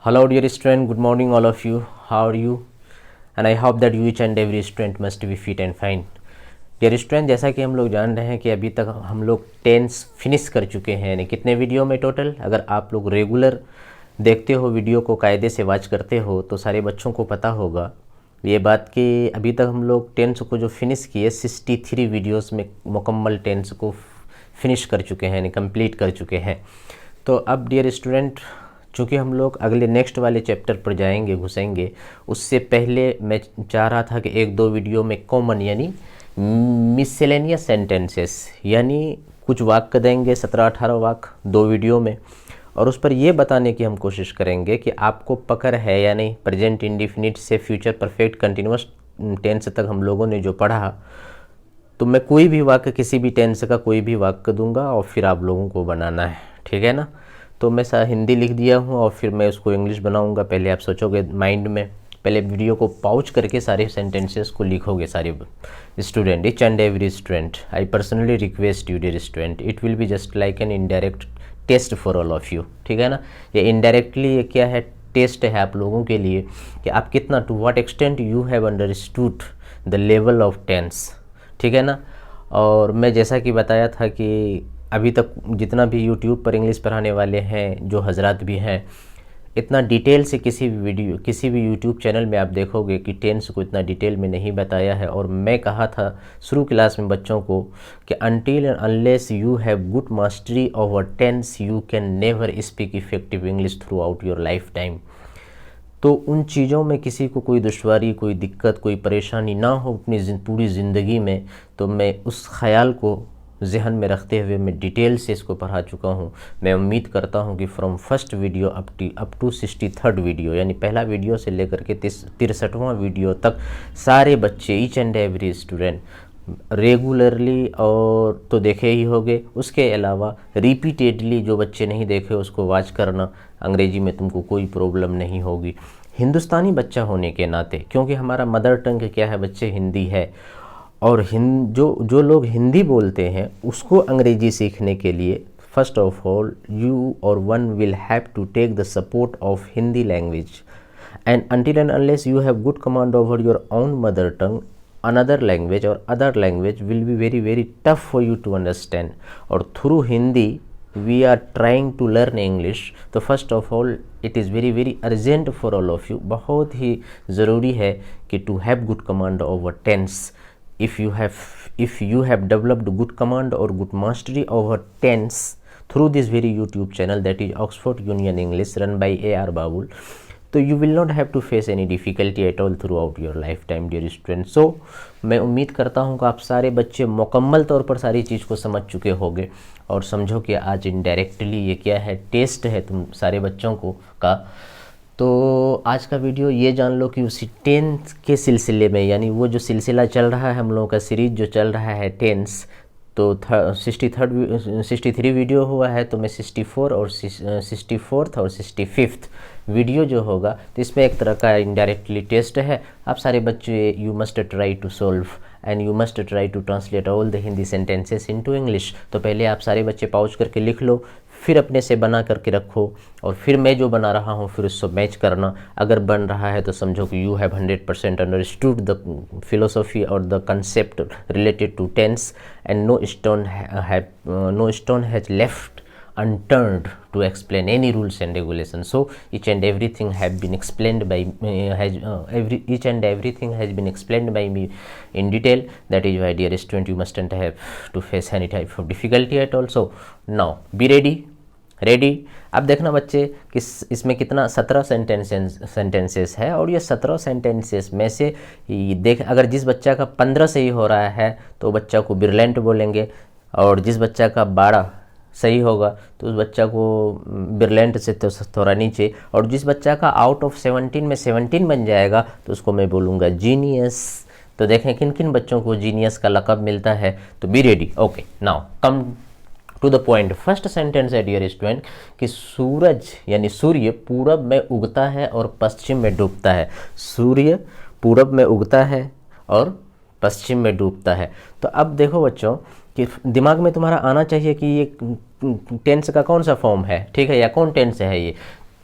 Hello dear student, good morning all of you. How are you? And I hope that each and every student must be fit and fine. Dear student, जैसा कि हम लोग जान रहे हैं कि अभी तक हम लोग टेंस फिनिश कर चुके हैं, यानी कितने वीडियो में टोटल। अगर आप लोग रेगुलर देखते हो, वीडियो को कायदे से वॉच करते हो, तो सारे बच्चों को पता होगा ये बात कि अभी तक हम लोग टेंस को जो फिनिश किए 63 वीडियोस में मुकम्मल टेंस को फिनिश कर चुके हैं, यानी कंप्लीट कर चुके हैं। तो अब डियर स्टूडेंट, चूँकि हम लोग अगले नेक्स्ट वाले चैप्टर पर जाएंगे, घुसेंगे, उससे पहले मैं चाह रहा था कि एक दो वीडियो में कॉमन यानी मिसलेनियस सेंटेंसेस यानी कुछ वाक्य देंगे, 17-18 वाक्य दो वीडियो में, और उस पर ये बताने की हम कोशिश करेंगे कि आपको पकड़ है या नहीं। प्रेजेंट इंडिफिनिट से फ्यूचर परफेक्ट कंटिन्यूअस टेंस तक हम लोगों ने जो पढ़ा, तो मैं कोई भी वाक्य, किसी भी टेंस का कोई भी वाक्य दूंगा और फिर आप लोगों को बनाना है, ठीक है ना। तो मैं हिंदी लिख दिया हूँ और फिर मैं उसको इंग्लिश बनाऊंगा। पहले आप सोचोगे माइंड में, पहले वीडियो को पॉज करके सारे सेंटेंसेस को लिखोगे सारे student, each and every student. I personally request you dear student, it will be just like an indirect test for all of you, ठीक है ना। ये इनडायरेक्टली ये क्या है, टेस्ट है आप लोगों के लिए कि आप कितना, to what extent you have understood the level of tense, ठीक है ना। और मैं जैसा कि बताया था कि अभी तक जितना भी यूट्यूब पर इंग्लिश पढ़ाने वाले हैं, जो हजरात भी हैं, इतना डिटेल से किसी भी यूट्यूब चैनल में आप देखोगे कि टेंस को इतना डिटेल में नहीं बताया है। और मैं कहा था शुरू क्लास में बच्चों को कि until and unless you have good mastery of a tense you can never speak effective English throughout your lifetime. तो उन चीज़ों में किसी को कोई दुश्वारी, कोई दिक्कत, कोई परेशानी ना हो अपनी पूरी ज़िंदगी में, तो मैं उस ख़याल को जहन में रखते हुए मैं डिटेल से इसको पढ़ा चुका हूँ। मैं उम्मीद करता हूँ कि from first video up to 63rd video, यानी पहला वीडियो से लेकर के 63वां वीडियो तक सारे बच्चे, each and every student regularly और तो देखे ही होंगे। उसके अलावा रिपीटेडली जो बच्चे नहीं देखे उसको वॉच करना, अंग्रेजी में तुमको कोई प्रॉब्लम नहीं होगी। हिंदुस्तानी बच्चा होने के नाते, क्योंकि हमारा मदर टंग क्या है बच्चे, हिंदी है, और जो लोग हिंदी बोलते हैं उसको अंग्रेजी सीखने के लिए फर्स्ट ऑफ ऑल यू और one will have to take the support of Hindi language, and until and unless you have good command over your own mother tongue, another language or other language will be very very tough for you to understand. और through Hindi we are trying to learn English, तो first of all it is very very urgent for all of you, बहुत ही ज़रूरी है कि to have good command over tense. If you have developed good command or good mastery over tense through this very YouTube channel, that is Oxford Union English run by A.R. Babul, तो you will not have to face any difficulty at all throughout your lifetime dear students. So मैं उम्मीद करता हूँ कि आप सारे बच्चे मुकम्मल तौर पर सारी चीज़ को समझ चुके होंगे और समझो कि आज इनडायरेक्टली ये क्या है, टेस्ट है तुम सारे बच्चों को का। तो आज का वीडियो ये जान लो कि उसी टेंस के सिलसिले में, यानी वो जो सिलसिला चल रहा है हम लोगों का सीरीज जो चल रहा है टेंस, तो 63 वीडियो हुआ है, तो मैं 64 और 64th और 65th वीडियो जो होगा, तो इसमें एक तरह का इनडायरेक्टली टेस्ट है। आप सारे बच्चे you must try to solve and you must try to translate all the Hindi sentences into English. तो पहले आप सारे बच्चे पॉज करके लिख लो, फिर अपने से बना करके रखो, और फिर मैं जो बना रहा हूँ फिर उससे मैच करना। अगर बन रहा है तो समझो कि you have 100% understood the philosophy और the concept related to tense, and no stone has left unturned to explain any rules and regulations. So each and everything have been explained by each and everything has been explained by me in detail. That is why dear student you mustn't have to face any type of difficulty at all. So now be ready. अब देखना बच्चे कि इसमें कितना 17 sentences है, और ये 17 sentences में से देख, अगर जिस बच्चा का 15 सही हो रहा है तो बच्चा को ब्रिलियंट बोलेंगे, और जिस बच्चा का 12 सही होगा तो उस बच्चा को ब्रिलियंट से तो थोड़ा नीचे, और जिस बच्चा का आउट ऑफ 17 में 17 बन जाएगा तो उसको मैं बोलूँगा जीनियस। तो देखें किन किन बच्चों को जीनियस का लक़ब मिलता है। तो be ready. Okay, now come to the point. First sentence है डियर स्टूडेंट कि सूरज यानी सूर्य पूरब में उगता है और पश्चिम में डूबता है। सूर्य पूरब में उगता है और पश्चिम में डूबता है। तो अब देखो बच्चों कि दिमाग में तुम्हारा आना चाहिए कि ये टेंस का कौन सा फॉर्म है, ठीक है, या कौन टेंस है ये।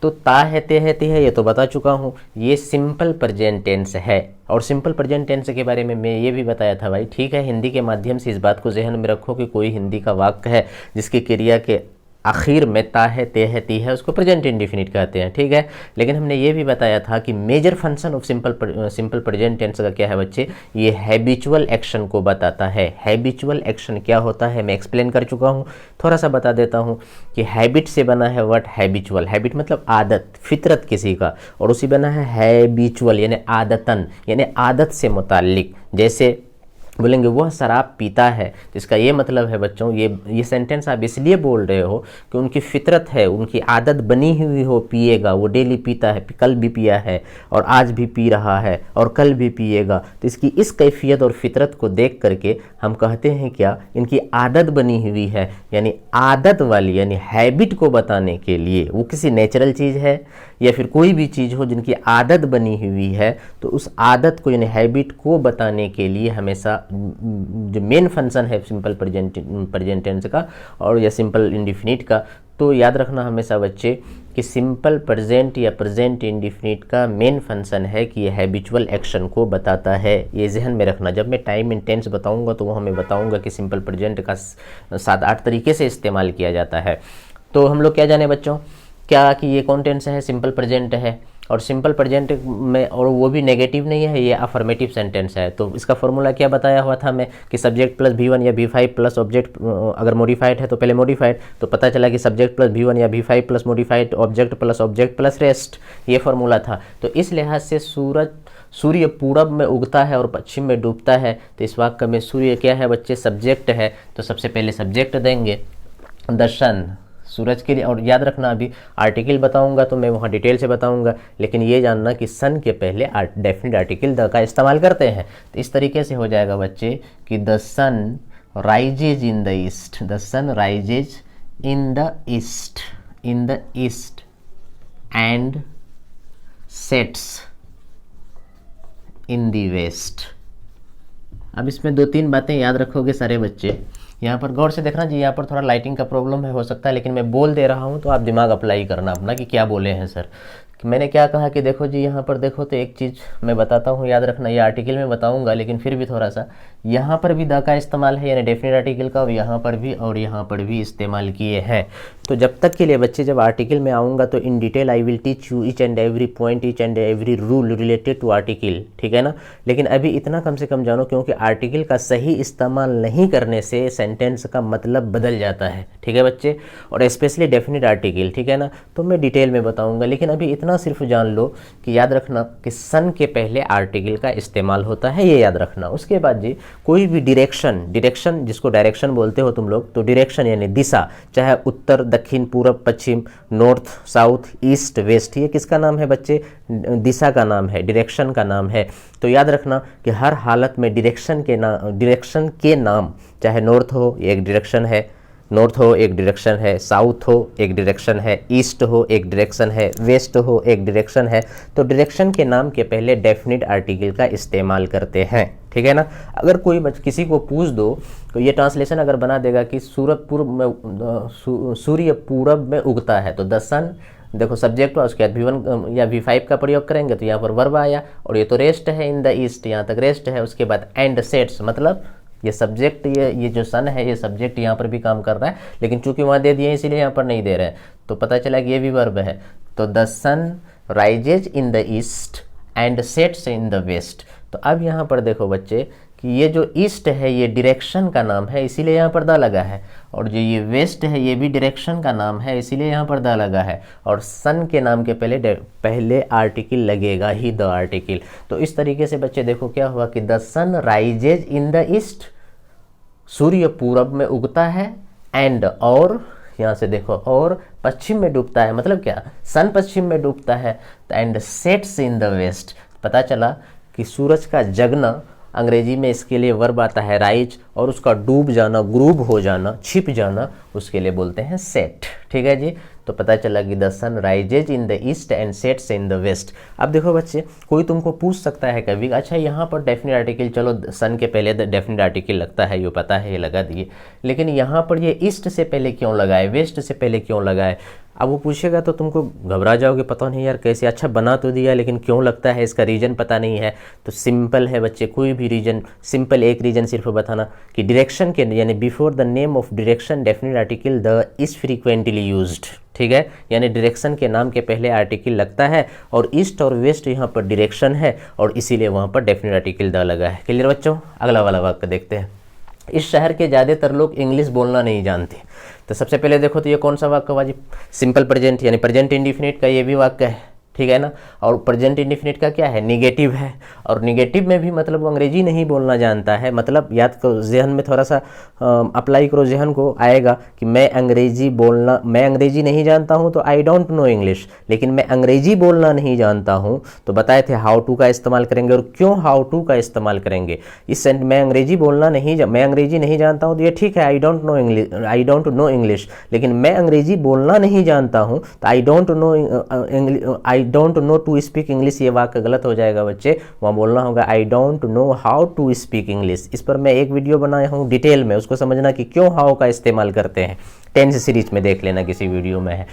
तो ता है, ते है, ती है, ये तो बता चुका हूँ, ये सिंपल प्रेजेंट टेंस है। और सिंपल प्रेजेंट टेंस के बारे में मैं ये भी बताया था भाई, ठीक है, हिंदी के माध्यम से इस बात को जहन में रखो कि कोई हिंदी का वाक्य है जिसकी क्रिया के आखिर में ता है, ते है, ती है, उसको प्रेजेंट इंडिफिनिट कहते हैं, ठीक है। लेकिन हमने ये भी बताया था कि major function of simple present tense का क्या है बच्चे, ये हैबिचुअल एक्शन को बताता है। हैबिचुअल एक्शन क्या होता है मैं एक्सप्लेन कर चुका हूँ, थोड़ा सा बता देता हूँ कि हैबिट से बना है वर्ड हैबिचुअल। हैबिट मतलब आदत, फितरत किसी का, और उसी बना है हैबिचुअल यानी आदतन, यानी आदत से मुताल्लिक। जैसे बोलेंगे वह शराब पीता है, जिसका ये मतलब है बच्चों, ये सेंटेंस आप इसलिए बोल रहे हो कि उनकी फितरत है, उनकी आदत बनी हुई हो, पिएगा, वो डेली पीता है, कल भी पिया है और आज भी पी रहा है और कल भी पिएगा। तो इसकी इस कैफियत और फितरत को देख करके हम कहते हैं क्या, इनकी आदत बनी हुई है, यानी आदत वाली यानी हैबिट को बताने के लिए, वो किसी नेचुरल चीज़ है या फिर कोई भी चीज़ हो जिनकी आदत बनी हुई है, तो उस आदत को यानी हैबिट को बताने के लिए हमेशा जो मेन फंक्शन है सिंपल प्रेजेंट टेंस का और या सिंपल इंडिफिनिट का, तो याद रखना हमेशा बच्चे कि सिंपल प्रेजेंट या प्रेजेंट इंडिफिनिट का मेन फंक्शन है कि ये हैबिचुअल एक्शन को बताता है। ये जहन में रखना, जब मैं टाइम इन टेंस बताऊंगा तो वहाँ मैं बताऊंगा कि सिंपल प्रेजेंट का 7-8 तरीके से इस्तेमाल किया जाता है। तो हम लोग क्या जाने बच्चों, क्या कि ये कौन टेंस है, सिंपल प्रेजेंट है, और सिंपल प्रेजेंट में, और वो भी नेगेटिव नहीं है, ये अफर्मेटिव सेंटेंस है। तो इसका फॉर्मूला क्या बताया हुआ था मैं कि सब्जेक्ट प्लस V1 या V5 प्लस ऑब्जेक्ट, अगर मॉडिफाइड है तो पहले मॉडिफाइड, तो पता चला कि सब्जेक्ट प्लस V1 या V5 plus modified object plus rest, ये फॉर्मूला था। तो इस लिहाज से सूर्य पूरब में उगता है और पश्चिम में डूबता है, तो इस वाक्य में सूर्य क्या है बच्चे, सब्जेक्ट है, तो सबसे पहले सब्जेक्ट देंगे द सन, सूरज के लिए। और याद रखना अभी आर्टिकल बताऊंगा तो मैं वहाँ डिटेल से बताऊंगा, लेकिन ये जानना कि सन के पहले डेफिनेट आर्टिकल द का इस्तेमाल करते हैं। तो इस तरीके से हो जाएगा बच्चे कि the sun rises in the east, the sun rises in the east, in the east and sets in the west. अब इसमें 2-3 बातें याद रखोगे सारे बच्चे, यहाँ पर गौर से देखना जी, यहाँ पर थोड़ा लाइटिंग का प्रॉब्लम है, हो सकता है, लेकिन मैं बोल दे रहा हूँ तो आप दिमाग अप्लाई करना अपना कि क्या बोले हैं सर। कि मैंने क्या कहा कि देखो जी, यहाँ पर देखो तो एक चीज़ मैं बताता हूँ, याद रखना, ये आर्टिकल में बताऊँगा लेकिन फिर भी थोड़ा सा, यहाँ पर भी द का इस्तेमाल है यानी डेफिनेट आर्टिकल का, और यहाँ पर भी इस्तेमाल किए हैं। तो जब तक के लिए बच्चे, जब आर्टिकल में आऊँगा तो in detail I will teach you each and every point, each and every rule related to article, ठीक है ना। लेकिन अभी इतना कम से कम जानो, क्योंकि आर्टिकल का सही इस्तेमाल नहीं करने से सेंटेंस का मतलब बदल जाता है, ठीक है बच्चे, और स्पेशली डेफिनेट आर्टिकल, ठीक है ना। तो मैं डिटेल में बताऊँगा, लेकिन अभी इतना सिर्फ जान लो कि याद रखना कि सन के पहले आर्टिकल का इस्तेमाल होता है, ये याद रखना। उसके बाद जी कोई भी डायरेक्शन जिसको डायरेक्शन बोलते हो तुम लोग, तो डायरेक्शन यानी दिशा, चाहे उत्तर, दक्षिण, पूरब, पश्चिम, नॉर्थ, साउथ, ईस्ट, वेस्ट, ये किसका नाम है बच्चे, दिशा का नाम है, डायरेक्शन का नाम है। तो याद रखना कि हर हालत में डायरेक्शन के नाम, चाहे नॉर्थ हो एक डायरेक्शन है, नॉर्थ हो एक डायरेक्शन है, साउथ हो एक डायरेक्शन है, ईस्ट हो एक डायरेक्शन है, वेस्ट हो एक डायरेक्शन है। तो डायरेक्शन के नाम के पहले डेफिनेट आर्टिकल का इस्तेमाल करते हैं, ठीक है ना। अगर कोई किसी को पूछ दो तो ये ट्रांसलेशन अगर बना देगा कि सूर्य पूरब में उगता है, तो द सन, देखो सब्जेक्ट हुआ, उसके बाद V1 या V5 का प्रयोग करेंगे तो यहाँ पर वर्ब आया, और ये तो रेस्ट है इन द ईस्ट, यहाँ तक रेस्ट है। उसके बाद एंड सेट्स, मतलब ये सब्जेक्ट, ये जो सन है ये सब्जेक्ट यहाँ पर भी काम कर रहा है, लेकिन चूंकि वहाँ दे दिए इसीलिए यहाँ पर नहीं दे रहे हैं, तो पता चला कि ये भी वर्ब है। तो the sun rises in the east and sets in the west. तो अब यहाँ पर देखो बच्चे कि ये जो ईस्ट है ये डायरेक्शन का नाम है, इसीलिए यहाँ पर द लगा है, और जो ये वेस्ट है ये भी डायरेक्शन का नाम है, इसीलिए यहाँ पर द लगा है, और सन के नाम के पहले आर्टिकल लगेगा ही, द आर्टिकल। तो इस तरीके से बच्चे देखो क्या हुआ कि the sun rises in the east, सूर्य पूरब में उगता है, एंड, और यहाँ से देखो, और पश्चिम में डूबता है, मतलब क्या, सन पश्चिम में डूबता है, and sets in the west. पता चला कि सूरज का जगना, अंग्रेजी में इसके लिए वर्ब आता है राइज, और उसका डूब जाना, ग्रूब हो जाना, छिप जाना, उसके लिए बोलते हैं सेट, ठीक है जी। तो पता चला कि the sun rises in the east and sets in the west. अब देखो बच्चे, कोई तुमको पूछ सकता है कभी, अच्छा यहाँ पर डेफिनेट आर्टिकल, चलो सन के पहले डेफिनेट आर्टिकल लगता है, ये पता है, ये लगा दिए, लेकिन यहाँ पर ये ईस्ट से पहले क्यों लगाए, वेस्ट से पहले क्यों लगाए। अब वो पूछेगा तो तुमको घबरा जाओगे, पता नहीं यार कैसे, अच्छा बना तो दिया लेकिन क्यों लगता है, इसका रीज़न पता नहीं है। तो सिंपल है बच्चे, कोई भी रीज़न, सिंपल एक रीज़न सिर्फ बताना कि डायरेक्शन के यानी before the name of direction definite article the is frequently used, ठीक है। यानी डायरेक्शन के नाम के पहले आर्टिकल लगता है और ईस्ट और वेस्ट यहाँ पर डायरेक्शन है और इसीलिए वहाँ पर डेफिनेट आर्टिकल द लगा है। क्लियर बच्चों? अगला वाला वाक्य देखते हैं। इस शहर के ज़्यादातर लोग इंग्लिश बोलना नहीं जानते। तो सबसे पहले देखो तो ये कौन सा वाक्य हुआ जी? सिंपल प्रेजेंट यानी प्रेजेंट इंडिफिनिट का ये भी वाक्य है, ठीक है ना। और प्रेजेंट इंडिफिनिट का क्या है? निगेटिव है। और निगेटिव में भी मतलब वो अंग्रेजी नहीं बोलना जानता है, मतलब याद करो, जहन में थोड़ा सा अप्लाई करो, जहन को आएगा कि मैं अंग्रेजी नहीं जानता हूँ तो आई डोंट नो इंग्लिश, लेकिन मैं अंग्रेजी बोलना नहीं जानता हूँ तो बताए थे हाउ टू का इस्तेमाल करेंगे। और क्यों हाउ टू का इस्तेमाल करेंगे? इस मैं अंग्रेजी नहीं जानता हूँ तो ये ठीक है, आई डोंट नो इंग्लिश, लेकिन मैं अंग्रेजी बोलना नहीं जानता हूँ तो I don't know to speak English, ये वाक्य गलत हो जाएगा बच्चे। वहाँ बोलना होगा I don't know how to speak English. इस पर मैं एक वीडियो बनाया हूँ डिटेल में, उसको समझना कि क्यों हाउ का इस्तेमाल करते हैं, टेंस सीरीज में देख लेना, किसी वीडियो में है।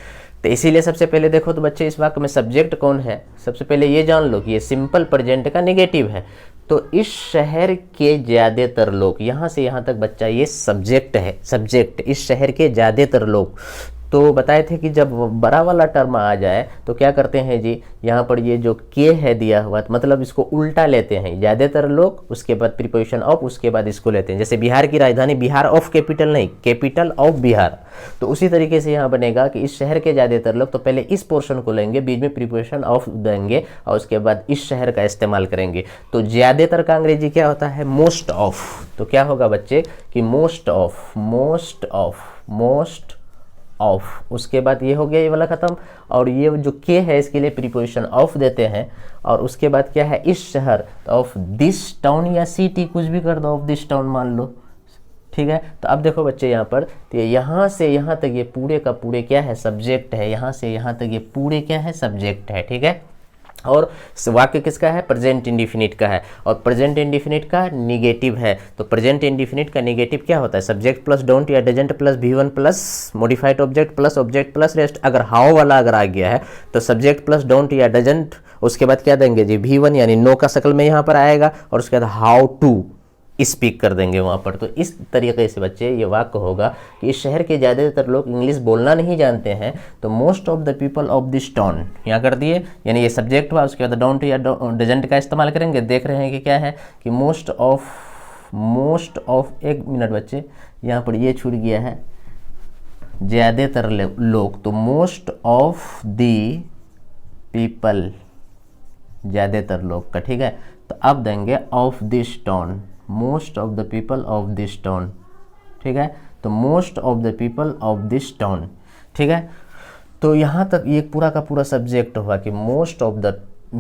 तो इसीलिए सबसे पहले देखो तो बच्चे इस वाक्य में सब्जेक्ट कौन है, सबसे पहले ये जान लो कि ये सिंपल प्रेजेंट का नेगेटिव है। तो इस शहर के ज़्यादातर लोग, यहाँ से यहाँ तक बच्चा ये सब्जेक्ट है, सब्जेक्ट, इस शहर के ज़्यादातर लोग। तो बताए थे कि जब बड़ा वाला टर्म आ जाए तो क्या करते हैं जी, यहाँ पर ये जो के है दिया हुआ, मतलब इसको उल्टा लेते हैं, ज़्यादातर लोग, उसके बाद प्रीपोजिशन ऑफ, उसके बाद इसको लेते हैं। जैसे बिहार की राजधानी बिहार ऑफ कैपिटल नहीं, कैपिटल ऑफ बिहार। तो उसी तरीके से यहाँ बनेगा कि इस शहर के ज़्यादातर लोग, तो पहले इस पोर्शन को लेंगे, बीच में प्रीपोजिशन ऑफ देंगे और उसके बाद इस शहर का इस्तेमाल करेंगे। तो ज़्यादातर का अंग्रेजी क्या होता है? Most of. तो क्या होगा बच्चे कि मोस्ट ऑफ, उसके बाद ये हो गया, ये वाला खत्म। और ये जो के है इसके लिए प्रीपोजिशन ऑफ देते हैं और उसके बाद क्या है? इस शहर, ऑफ दिस टाउन या सिटी, कुछ भी कर दो, ऑफ दिस टाउन मान लो, ठीक है। तो अब देखो बच्चे यहाँ पर, तो यहाँ से यहाँ तक ये पूरे का पूरे क्या है? सब्जेक्ट है। यहाँ से यहाँ तक ये पूरे क्या है? सब्जेक्ट है, ठीक है। और वाक्य किसका है? प्रेजेंट इंडिफिनिट का है और प्रेजेंट इंडिफिनिट का निगेटिव है। तो प्रेजेंट इंडिफिनिट का निगेटिव क्या होता है? सब्जेक्ट प्लस डोंट या doesn't plus V1 plus modified object plus rest. अगर हाउ वाला अगर आ गया है तो सब्जेक्ट प्लस डोंट या डजंट, उसके बाद क्या देंगे जी? V1 यानी नो का शक्ल में यहाँ पर आएगा और उसके बाद हाउ टू स्पीक कर देंगे वहाँ पर। तो इस तरीके से बच्चे ये वाक्य होगा कि इस शहर के ज़्यादातर लोग इंग्लिश बोलना नहीं जानते हैं। तो most of the people of this town यहाँ कर दिए, यानी ये सब्जेक्ट हुआ, उसके बाद डोंट या डजंट का इस्तेमाल करेंगे। देख रहे हैं कि क्या है कि मोस्ट ऑफ, एक मिनट बच्चे, यहाँ पर ये छूट गया है, ज़्यादातर लोग, तो मोस्ट ऑफ द पीपल, ज़्यादातर लोग का, ठीक है। तो अब देंगे of this town, most of the people of this town, ठीक है। तो most of the people of this town, ठीक है। तो यहाँ तक ये पूरा का पूरा सब्जेक्ट हुआ कि most of the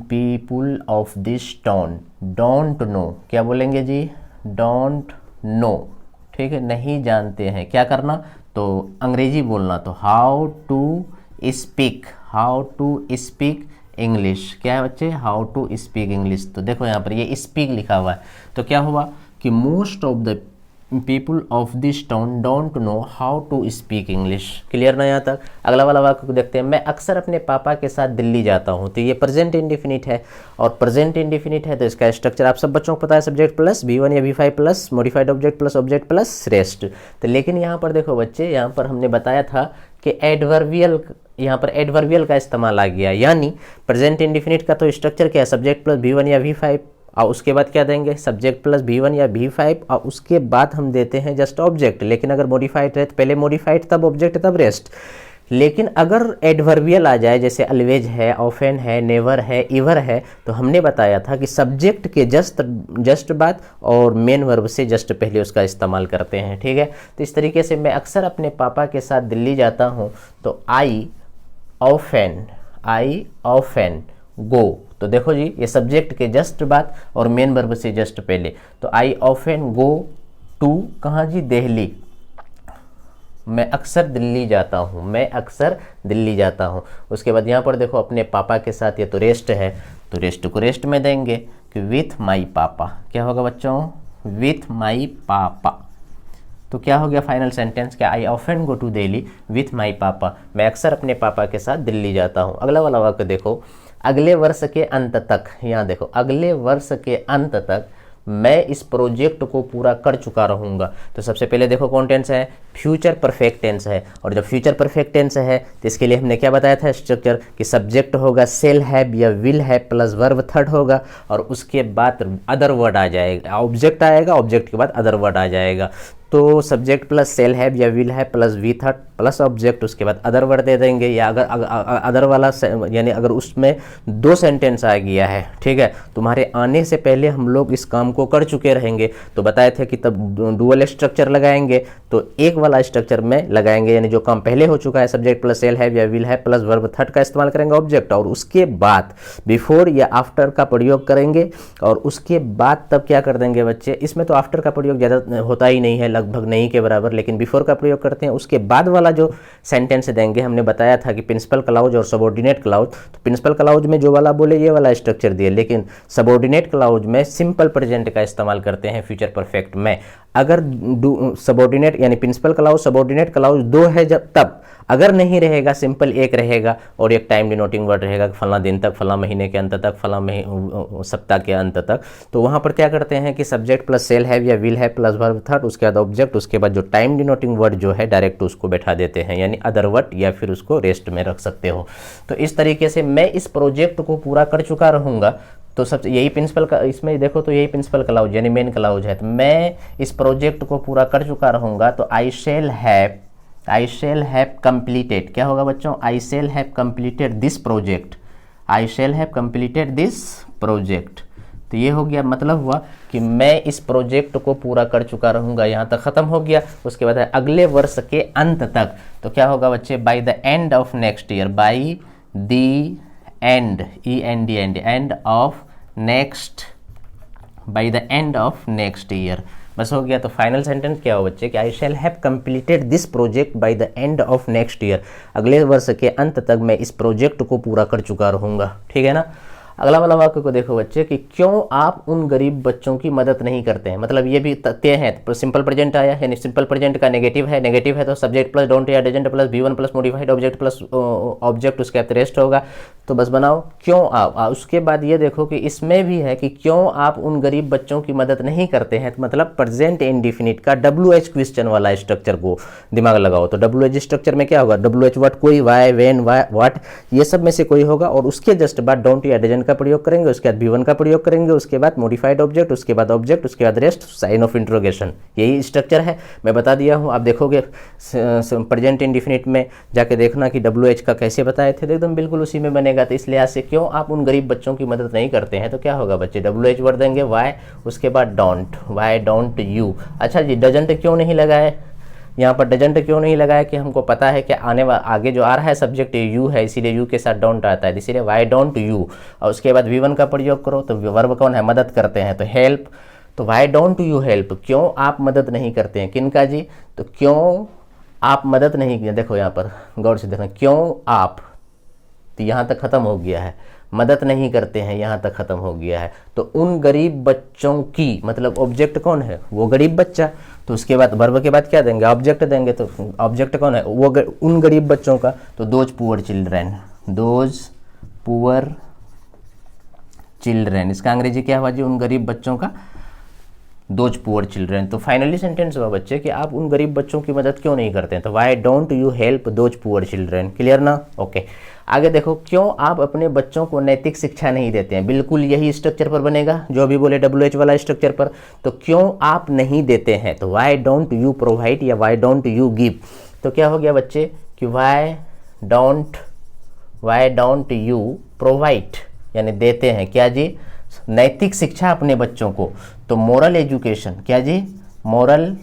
people of this town don't no, क्या बोलेंगे जी? डोंट नो, ठीक है, नहीं जानते हैं। क्या करना? तो अंग्रेजी बोलना, तो हाउ टू स्पीक इंग्लिश। क्या है बच्चे? How to speak English. तो देखो यहाँ पर ये स्पीक लिखा हुआ है, तो क्या हुआ कि most of the people of this town don't know how to speak English. Clear ना यहाँ तक? अगला वाला वाक्य को देखते हैं। मैं अक्सर अपने पापा के साथ दिल्ली जाता हूँ। तो ये प्रेजेंट इंडिफिनिट है और प्रेजेंट इंडिफिनिट है तो इसका स्ट्रक्चर आप सब बच्चों को पता है, सब्जेक्ट प्लस V1 या V5 plus modified object plus rest. तो लेकिन यहाँ पर देखो बच्चे, यहाँ पर हमने बताया था कि एडवर्बियल, यहाँ पर एडवर्बियल का इस्तेमाल आ गया, यानी प्रेजेंट इंडिफिनिट का तो स्ट्रक्चर क्या है? सब्जेक्ट प्लस V1 या V5 और उसके बाद क्या देंगे? सब्जेक्ट प्लस V1 या V5 और उसके बाद हम देते हैं जस्ट ऑब्जेक्ट। लेकिन अगर मॉडिफाइड है तो पहले मॉडिफाइड तब ऑब्जेक्ट तब रेस्ट। लेकिन अगर एडवर्बियल आ जाए, जैसे ऑलवेज है, ऑफन है, नेवर है, एवर है, तो हमने बताया था कि सब्जेक्ट के जस्ट बाद और मेन वर्ब से जस्ट पहले उसका इस्तेमाल करते हैं, ठीक है। तो इस तरीके से मैं अक्सर अपने पापा के साथ दिल्ली जाता हूँ, तो आई ऑफन गो। तो देखो जी, ये सब्जेक्ट के जस्ट बाद और मेन वर्ब से जस्ट पहले। तो आई ऑफन गो टू, कहाँ जी? दिल्ली। मैं अक्सर दिल्ली जाता हूँ, उसके बाद यहाँ पर देखो अपने पापा के साथ, ये तो रेस्ट है, तो रेस्ट को रेस्ट में देंगे कि विथ माई पापा। क्या होगा बच्चों? विथ माई पापा। तो तो क्या हो गया फाइनल सेंटेंस, क्या I often go to Delhi with my papa, मैं अक्सर अपने पापा के साथ दिल्ली जाता हूँ। अगला वाला वाक्य देखो, अगले वर्ष के अंत तक, यहाँ देखो अगले वर्ष के अंत तक मैं इस प्रोजेक्ट को पूरा कर चुका रहूँगा। तो सबसे पहले देखो कौन टेंस है, फ्यूचर परफेक्ट टेंस है। और जब फ्यूचर परफेक्ट टेंस है तो इसके लिए हमने क्या बताया था स्ट्रक्चर, कि सब्जेक्ट होगा सेल हैव या will have plus verb third होगा, और उसके बाद अदर वर्ड आ जाएगा, ऑब्जेक्ट आएगा, ऑब्जेक्ट के बाद अदर वर्ड आ जाएगा। तो सब्जेक्ट प्लस सेल हैव या will have plus V third plus object, उसके बाद अदर वर्ड दे देंगे। या अगर अदर वाला यानी अगर उसमें 2 सेंटेंस आ गया है, ठीक है, तुम्हारे आने से पहले हम लोग इस काम को कर चुके रहेंगे, तो बताए थे कि तब डुअल स्ट्रक्चर लगाएंगे, तो एक वाला स्ट्रक्चर में लगाएंगे, यानी जो काम पहले हो चुका है सब्जेक्ट प्लस सेल हैव या will have plus verb third का इस्तेमाल करेंगे ऑब्जेक्ट, और उसके बाद बिफोर या आफ्टर का प्रयोग करेंगे, और उसके बाद तब क्या कर देंगे बच्चे, इसमें तो आफ्टर का प्रयोग ज़्यादा होता ही नहीं है, लगभग नहीं के बराबर, लेकिन बिफोर का प्रयोग करते हैं। उसके बाद वाला जो सेंटेंस देंगे, हमने बताया था कि प्रिंसिपल क्लाउज और सबऑर्डिनेट क्लाउज, तो प्रिंसिपल क्लाउज में जो वाला बोले ये वाला स्ट्रक्चर दिए, लेकिन सबऑर्डिनेट क्लाउज में सिंपल प्रेजेंट का इस्तेमाल करते हैं फ्यूचर परफेक्ट में। अगर सबऑर्डिनेट यानी प्रिंसिपल क्लाउज सबऑर्डिनेट क्लाउज 2 है जब तब, अगर नहीं रहेगा सिंपल एक रहेगा और एक टाइम डिनोटिंग वर्ड रहेगा, फला दिन तक, फला महीने के अंत तक, फला सप्ताह के अंत तक, तो वहाँ पर क्या करते हैं कि सब्जेक्ट प्लस सेल हैव या will have plus verb third, उसके बाद ऑब्जेक्ट, उसके बाद जो टाइम डिनोटिंग वर्ड जो है डायरेक्ट उसको बैठा देते हैं, यानी अदर वर्ड, या फिर उसको रेस्ट में रख सकते हो। तो इस तरीके से मैं इस प्रोजेक्ट को पूरा कर चुका रहूँगा, तो सबसे यही प्रिंसिपल का, इसमें देखो तो यही प्रिंसिपल क्लाउज यानी मेन क्लाउज है, तो मैं इस प्रोजेक्ट को पूरा कर चुका रहूँगा, तो आई शेल हैव कंप्लीटेड, क्या होगा बच्चों, I shall have completed this project, I shall have completed this project. तो ये हो गया, मतलब हुआ कि मैं इस प्रोजेक्ट को पूरा कर चुका रहूँगा, यहाँ तक ख़त्म हो गया। उसके बाद है अगले वर्ष के अंत तक, तो क्या होगा बच्चे, bye the end of next year, bye the and, and of next, bye the end of next year, बस हो गया। तो फाइनल सेंटेंस क्या हो बच्चे, कि I shall have completed this project by the end of next year, अगले वर्ष के अंत तक मैं इस प्रोजेक्ट को पूरा कर चुका रहूँगा, ठीक है ना। अगला वाला वाक्य को देखो बच्चे, कि क्यों आप उन गरीब बच्चों की मदद नहीं करते हैं, मतलब ये भी तथ्य है, तो सिंपल प्रेजेंट आया है, सिंपल प्रेजेंट का नेगेटिव है तो सब्जेक्ट प्लस डोंट या doesn't plus V1 plus modified object plus object, उसके बाद रेस्ट होगा। तो बस बनाओ क्यों आप, उसके बाद ये देखो कि इसमें भी है कि क्यों आप उन गरीब बच्चों की मदद नहीं करते हैं, तो मतलब प्रेजेंट इंडिफिनिट का WH क्वेश्चन वाला स्ट्रक्चर को दिमाग लगाओ। तो WH स्ट्रक्चर में क्या होगा, WH व्हाट, कोई, वाई, वेन, व्हाट, ये सब में से कोई होगा, और उसके जस्ट बाद डोंट या डजंट का प्रयोग करेंगे, उसके बाद V1 का प्रयोग करेंगे, उसके बाद मॉडिफाइड ऑब्जेक्ट, उसके बाद ऑब्जेक्ट, उसके बाद रेस्ट, साइन ऑफ इंट्रोगेशन, यही स्ट्रक्चर है, मैं बता दिया हूँ। आप देखोगे प्रेजेंट इंडिफिनिट में जाके देखना कि WH का कैसे बताए थे, एकदम बिल्कुल उसी में बनेगा। तो इस लिहाज से क्यों आप उन गरीब बच्चों की मदद नहीं करते हैं, तो क्या होगा बच्चे, WH वर्ड देंगे, वाई, उसके बाद डोंट, वाई डोंट यू। अच्छा जी, डजंट क्यों नहीं लगाए, यहाँ पर डजंट क्यों नहीं लगाया, कि हमको पता है कि आगे जो आ रहा है सब्जेक्ट यू है, इसीलिए यू के साथ डोंट आता है, इसीलिए वाई डोंट यू, और उसके बाद V1 का प्रयोग करो, तो वर्ब कौन है, मदद करते हैं, तो हेल्प, तो वाई डोंट यू हेल्प, क्यों आप मदद नहीं करते हैं, किनका जी, तो क्यों आप मदद नहीं किए, देखो यहाँ पर गौर से देखना, क्यों आप, तो यहाँ तक खत्म हो गया है, मदद नहीं करते हैं, यहाँ तक खत्म हो गया है। तो उन गरीब बच्चों की, मतलब ऑब्जेक्ट कौन है, वो गरीब बच्चा, तो उसके बाद वर्ब के बाद क्या देंगे, ऑब्जेक्ट देंगे, तो ऑब्जेक्ट कौन है, वो उन गरीब बच्चों का, तो those poor children, those poor children, इसका अंग्रेजी क्या हुआ जी, उन गरीब बच्चों का, दोज पुअर चिल्ड्रेन। तो फाइनली सेंटेंस हुआ बच्चे कि आप उन गरीब बच्चों की मदद क्यों नहीं करते हैं, तो why don't you help those poor children, clear ना, ओके। आगे देखो, क्यों आप अपने बच्चों को नैतिक शिक्षा नहीं देते हैं, बिल्कुल यही स्ट्रक्चर पर बनेगा जो अभी बोले WH वाला स्ट्रक्चर पर, तो क्यों आप नहीं देते हैं, तो वाई डोंट यू प्रोवाइड या वाई डोंट यू गिव, तो क्या हो गया बच्चे, कि वाई डोंट यू प्रोवाइड, यानी देते हैं क्या जी, नैतिक शिक्षा अपने बच्चों को, तो मोरल एजुकेशन, क्या जी, moral,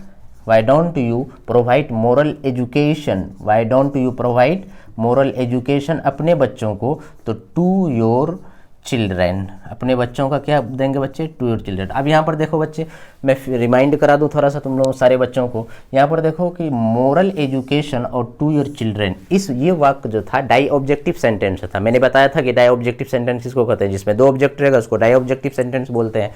why don't you provide moral education, why don't you provide moral education अपने बच्चों को, तो टू योर चिल्ड्रेन, अपने बच्चों का क्या देंगे बच्चे, टू योर चिल्ड्रेन। अब यहाँ पर देखो बच्चे, मैं रिमाइंड करा दूँ थोड़ा सा तुम लोग सारे बच्चों को, यहाँ पर देखो कि मोरल एजुकेशन और टू योर चिल्ड्रेन, ये वाक्य जो था डाई ऑब्जेक्टिव सेंटेंस था। मैंने बताया था कि डाई ऑब्जेक्टिव सेंटेंस इसको कहते हैं, जिसमें 2 ऑब्जेक्ट रहेगा उसको डाई ऑब्जेक्टिव सेंटेंस बोलते हैं।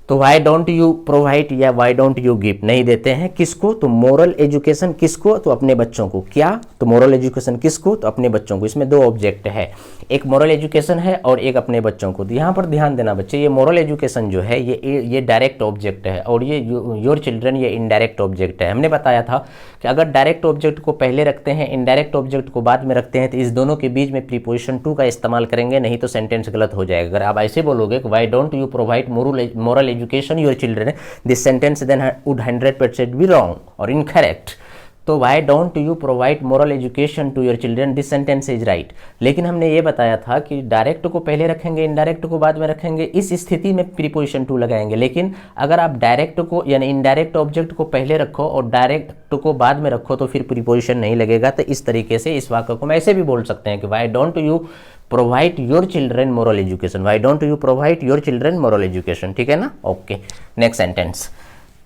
तो वाई डोंट यू प्रोवाइड या वाई डोंट यू गिव नहीं देते हैं, किसको? तो मोरल एजुकेशन किसको? तो अपने बच्चों को। क्या? तो मोरल एजुकेशन किसको? तो अपने बच्चों को। इसमें दो ऑब्जेक्ट है, एक मोरल एजुकेशन है और एक अपने बच्चों को। तो यहाँ पर ध्यान देना बच्चे, ये मोरल एजुकेशन जो है ये डायरेक्ट ऑब्जेक्ट है और ये योर चिल्ड्रन ये इनडायरेक्ट ऑब्जेक्ट है। हमने बताया था कि अगर डायरेक्ट ऑब्जेक्ट को पहले रखते हैं, इनडायरेक्ट ऑब्जेक्ट को बाद में रखते हैं, तो इस दोनों के बीच में प्रीपोजिशन टू का इस्तेमाल करेंगे, नहीं तो सेंटेंस गलत हो जाएगा। अगर आप ऐसे बोलोगे कि why don't you provide moral education your children, this sentence then would 100% be wrong और इनकरेक्ट। तो why don't you provide moral education to your children, this sentence is right. लेकिन हमने ये बताया था कि डायरेक्ट को पहले रखेंगे, इनडायरेक्ट को बाद में रखेंगे, इस स्थिति में प्रीपोजिशन टू लगाएंगे। लेकिन अगर आप डायरेक्ट को यानी इनडायरेक्ट ऑब्जेक्ट को पहले रखो और डायरेक्ट को बाद में रखो तो फिर प्रीपोजिशन नहीं लगेगा। तो इस तरीके से इस वाक्य को हम ऐसे भी बोल सकते हैं कि why don't you provide your children moral education, why don't you provide your children moral education. ठीक है ना? ओके, नेक्स्ट सेंटेंस,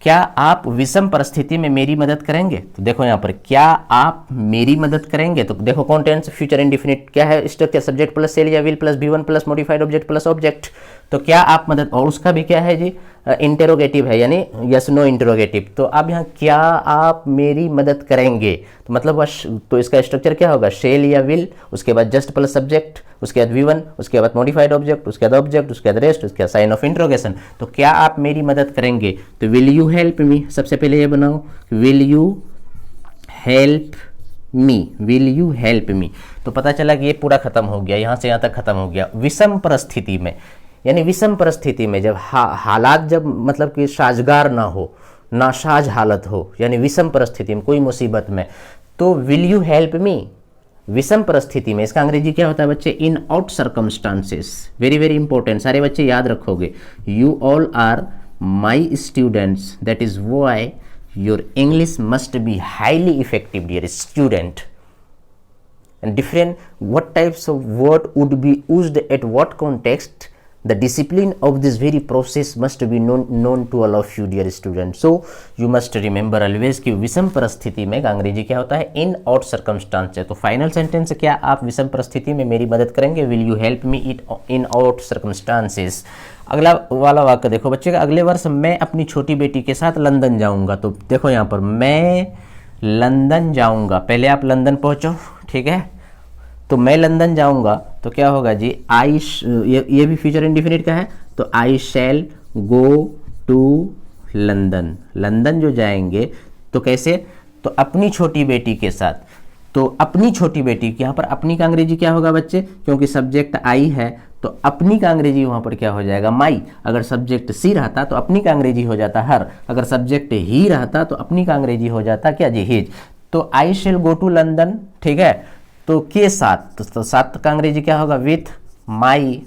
क्या आप विषम परिस्थिति में मेरी मदद करेंगे? तो देखो यहाँ पर, क्या आप मेरी मदद करेंगे? तो देखो कौन टेंस, फ्यूचर इंडेफिनिट क्या है, स्ट्रक्चर सब्जेक्ट प्लस सेल या will plus V1 plus modified object plus object. तो क्या आप मदद, और उसका भी क्या है जी, इंटेरोगेटिव है यानी यस नो इंटेरोगेटिव। तो अब यहाँ क्या आप मेरी मदद करेंगे, तो मतलब तो इसका स्ट्रक्चर क्या होगा, शेल या विल, उसके बाद जस्ट प्लस सब्जेक्ट, उसके बाद V1, उसके बाद मॉडिफाइड ऑब्जेक्ट, उसके बाद ऑब्जेक्ट, उसके बाद रेस्ट, उसके बाद साइन ऑफ इंट्रोगेशन। तो क्या आप मेरी मदद करेंगे? तो विल यू हेल्प मी, सबसे पहले ये बनाओ, will you help me, will you help me. तो पता चला कि ये पूरा खत्म हो गया, यहाँ से यहाँ तक खत्म हो गया। विषम परिस्थिति में यानी विषम परिस्थिति में जब हालात जब मतलब कि साजगार ना हो, नासाज हालत हो, यानी विषम परिस्थिति में, कोई मुसीबत में, तो विल यू हेल्प मी। विषम परिस्थिति में इसका अंग्रेजी क्या होता है बच्चे? In out circumstances. Very very important, सारे बच्चे याद रखोगे। You all are my students, that is why your English must be highly effective dear student. And different what types of word would be used at what context, the discipline of this very process must be known to all of you dear students. So you must remember always कि विषम परिस्थिति में अंग्रेजी क्या होता है? In out circumstance. तो final sentence क्या, आप विषम परिस्थिति में मेरी मदद करेंगे, will you help me it in out circumstances. अगला वाला वाक्य देखो बच्चे का, अगले वर्ष मैं अपनी छोटी बेटी के साथ लंदन जाऊंगा। तो देखो यहाँ पर, मैं लंदन जाऊंगा, पहले आप लंदन पहुंचो, ठीक है? तो मैं लंदन जाऊंगा तो क्या होगा जी, ये भी फ्यूचर इंडेफिनिट का है, तो आई शैल गो टू लंदन। लंदन जो जाएंगे तो कैसे? तो अपनी छोटी बेटी के साथ। तो अपनी छोटी बेटी, यहाँ पर अपनी का अंग्रेजी क्या होगा बच्चे? क्योंकि सब्जेक्ट आई है तो अपनी का अंग्रेजी वहाँ पर क्या हो जाएगा? माई। अगर सब्जेक्ट सी रहता तो अपनी का अंग्रेजी हो जाता हर। अगर सब्जेक्ट ही रहता तो अपनी का अंग्रेजी हो जाता क्या जी? हिज। तो आई शैल गो टू लंदन, ठीक है? तो के साथ, तो साथ का अंग्रेजी क्या होगा? विथ माई,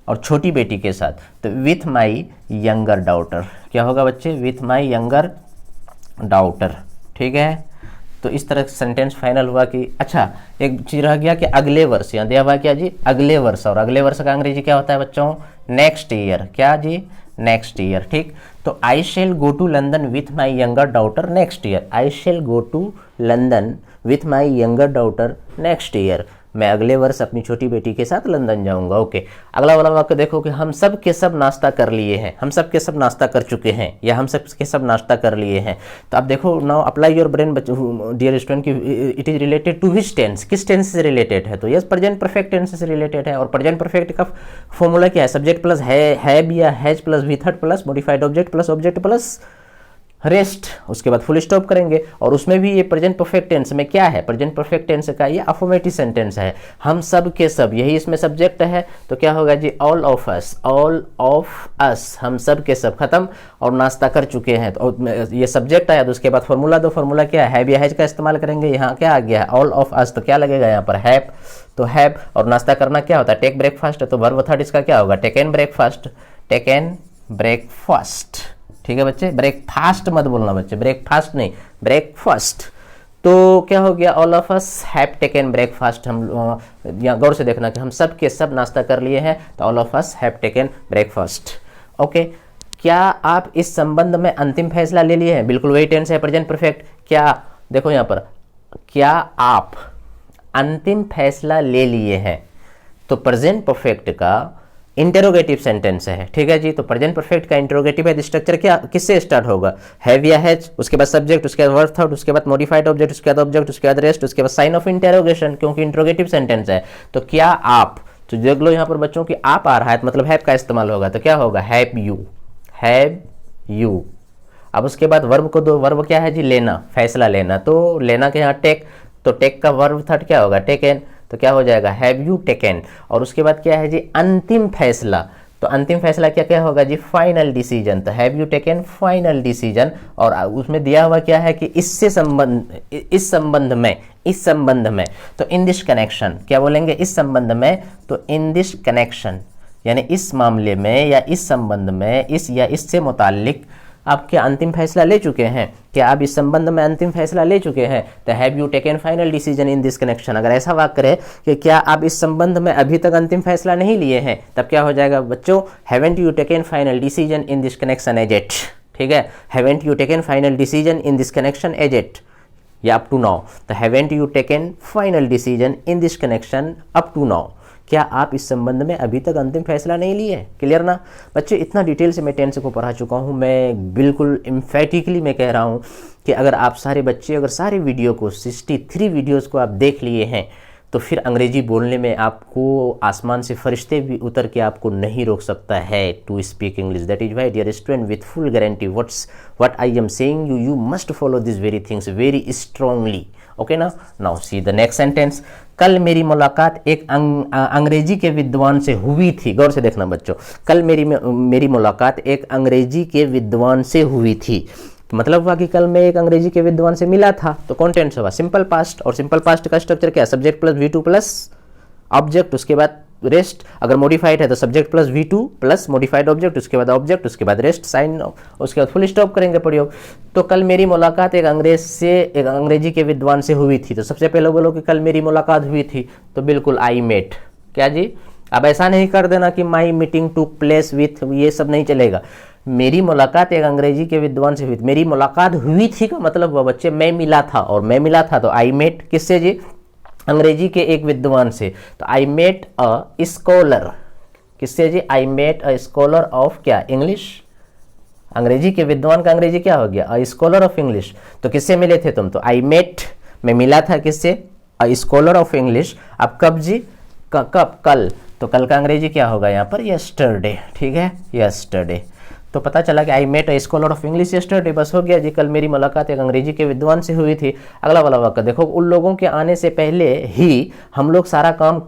और छोटी बेटी के साथ तो विथ माई यंगर डॉटर। क्या होगा बच्चे? विथ माई यंगर डॉटर, ठीक है? तो इस तरह सेंटेंस फाइनल हुआ कि अच्छा, एक चीज रह गया कि अगले वर्ष, यहाँ दिया हुआ क्या जी? अगले वर्ष। और अगले वर्ष का अंग्रेजी क्या होता है बच्चों? Next year. क्या जी? नेक्स्ट ईयर, ठीक? तो I shall go to London with my younger daughter next year. I shall go to London with my younger daughter next year. मैं अगले वर्ष अपनी छोटी बेटी के साथ लंदन जाऊंगा। ओके, अगला वाला वाक्य देखो कि हम सब के सब नाश्ता कर लिए हैं। हम सब के सब नाश्ता कर चुके हैं या हम सब के सब नाश्ता कर लिए हैं। तो आप देखो, now apply your brain dear student, की it is related to which tense, किस टेंस से रिलेटेड है? तो यस, प्रेजेंट परफेक्ट टेंस से रिलेटेड है। और प्रेजेंट परफेक्ट का फॉर्मूला क्या है? सब्जेक्ट प्लस हैव या has plus V third plus modified object plus rest, उसके बाद फुल स्टॉप करेंगे। और उसमें भी ये प्रेजेंट परफेक्ट टेंस में क्या है? प्रेजेंट परफेक्ट टेंस का ये अफर्मेटिव सेंटेंस है। हम सब के सब, यही इसमें सब्जेक्ट है, तो क्या होगा जी? All of us. All of us, हम सब के सब, खत्म। और नाश्ता कर चुके हैं, तो ये सब्जेक्ट आया, तो उसके बाद फॉर्मूला दो। फॉर्मूला क्या है? हैव या हैज का इस्तेमाल करेंगे। यहाँ क्या आ गया है? ऑल ऑफ अस, तो क्या लगेगा यहाँ पर? हैव। तो हैव। और नाश्ता करना क्या होता है? Take breakfast. तो वर्ब थर्ड इसका क्या होगा? Take an breakfast. Take an breakfast, ठीक है बच्चे? ब्रेकफास्ट मत बोलना बच्चे, ब्रेकफास्ट नहीं, ब्रेकफास्ट। तो क्या हो गया? All of us have taken breakfast. हम यहाँ गौर से देखना कि हम सब के सब नाश्ता कर लिए हैं, तो all of us have taken breakfast. Okay, क्या आप इस संबंध में अंतिम फैसला ले लिए हैं? बिल्कुल वही टेंस है, प्रेजेंट परफेक्ट। क्या, देखो यहाँ पर, क्या आप अंतिम फैसला ले लिए हैं? तो प्रेजेंट परफेक्ट का इंटेरोगेटिव सेंटेंस है, ठीक है जी। तो प्रेजेंट परफेक्ट का इंटेरोगेटिव है, स्ट्रक्चर क्या किससे स्टार्ट होगा, हैव या हैज, उसके बाद सब्जेक्ट, उसके बाद वर्ब थर्ड, उसके बाद मॉडिफाइड ऑब्जेक्ट, उसके बाद ऑब्जेक्ट, उसके बाद रेस्ट, उसके बाद साइन ऑफ इंटेरोगेशन, क्योंकि इंटेरोगेटिव सेंटेंस है। तो क्या आप, तो देख लो यहाँ पर बच्चों की आप आ रहा है, मतलब हैव का इस्तेमाल होगा, तो क्या होगा, हैव यू। अब उसके बाद वर्ब को दो, वर्ब क्या है जी, लेना, फैसला लेना, तो लेना के यहाँ टेक, तो टेक का वर्ब थर्ड क्या होगा, टेकन, तो क्या हो जाएगा, हैव यू टेकन। और उसके बाद क्या है जी, अंतिम फैसला, तो अंतिम फैसला क्या क्या होगा जी, फाइनल डिसीजन, तो have you taken final decision. और उसमें दिया हुआ क्या है कि इससे संबंध, इस संबंध में, तो इन दिस कनेक्शन, क्या बोलेंगे, इस संबंध में, तो इन दिस कनेक्शन, यानी इस मामले में या इस संबंध में, इस या इससे मुताल्लिक आप क्या अंतिम फैसला ले चुके हैं, क्या आप इस संबंध में अंतिम फैसला ले चुके हैं, तो have you taken final decision in this connection. अगर ऐसा वाक्य रहे कि क्या आप इस संबंध में अभी तक अंतिम फैसला नहीं लिए हैं, तब क्या हो जाएगा बच्चों, haven't you taken final decision in this connection as it, ठीक है, haven't you taken final decision in this connection as it, या अप टू नाउ, तो haven't you taken final decision in this connection up to now, क्या आप इस संबंध में अभी तक अंतिम फैसला नहीं लिए, क्लियर ना बच्चे। इतना डिटेल से मैं टेंस को पढ़ा चुका हूँ, मैं बिल्कुल एम्फेटिकली मैं कह रहा हूँ कि अगर आप सारे बच्चे अगर सारे वीडियो को 63 वीडियोस को आप देख लिए हैं, तो फिर अंग्रेजी बोलने में आपको आसमान से फरिश्ते भी उतर के आपको नहीं रोक सकता है to speak English. That is why dear student, with full guarantee what I am saying you must follow this very things very strongly, okay ना। Now see the next sentence, कल मेरी मुलाकात एक अंग्रेजी के विद्वान से हुई थी। गौर से देखना बच्चों, कल मेरी मुलाकात एक अंग्रेजी के विद्वान से हुई थी, मतलब हुआ कि कल मैं एक अंग्रेजी के विद्वान से मिला था। तो कौन टेंस हुआ, सिंपल पास्ट, और सिंपल पास्ट का स्ट्रक्चर क्या है, subject plus V2 plus object, उसके बाद रेस्ट। अगर मॉडिफाइड है तो subject plus V2 plus modified object, उसके बाद ऑब्जेक्ट, उसके बाद रेस्ट, साइन, उसके बाद फुल स्टॉप करेंगे प्रयोग। तो कल मेरी मुलाकात एक अंग्रेजी के विद्वान से हुई थी, तो सबसे पहले बोलो कि कल मेरी मुलाकात हुई थी, तो बिल्कुल आई मेट, क्या जी। अब ऐसा नहीं कर देना कि my meeting took place with, ये सब नहीं चलेगा। मेरी मुलाकात एक अंग्रेजी के विद्वान से हुई, मेरी मुलाकात हुई थी का मतलब हुआ बच्चे मैं मिला था, और मैं मिला था तो आई मेट किससे जी, अंग्रेजी के एक विद्वान से। तो आई मेट अ स्कॉलर, किससे जी, I met a scholar of क्या, इंग्लिश। अंग्रेजी के विद्वान का अंग्रेजी क्या हो गया, अ स्कॉलर ऑफ इंग्लिश। तो किससे मिले थे तुम, तो आई मेट, मैं मिला था किससे, अ स्कॉलर ऑफ इंग्लिश। अब कब जी, कब, कल, तो कल का अंग्रेजी क्या होगा यहाँ पर, यस्टरडे, ठीक है, यस्टरडे। तो पता चला कि I met a scholar of English yesterday, बस हो गया जी, कल मेरी मुलाकात एक अंग्रेजी के विद्वान से हुई थी। अगला वाला वाक्य देखो, उन लोगों के आने से पहले ही हम लोग सारा काम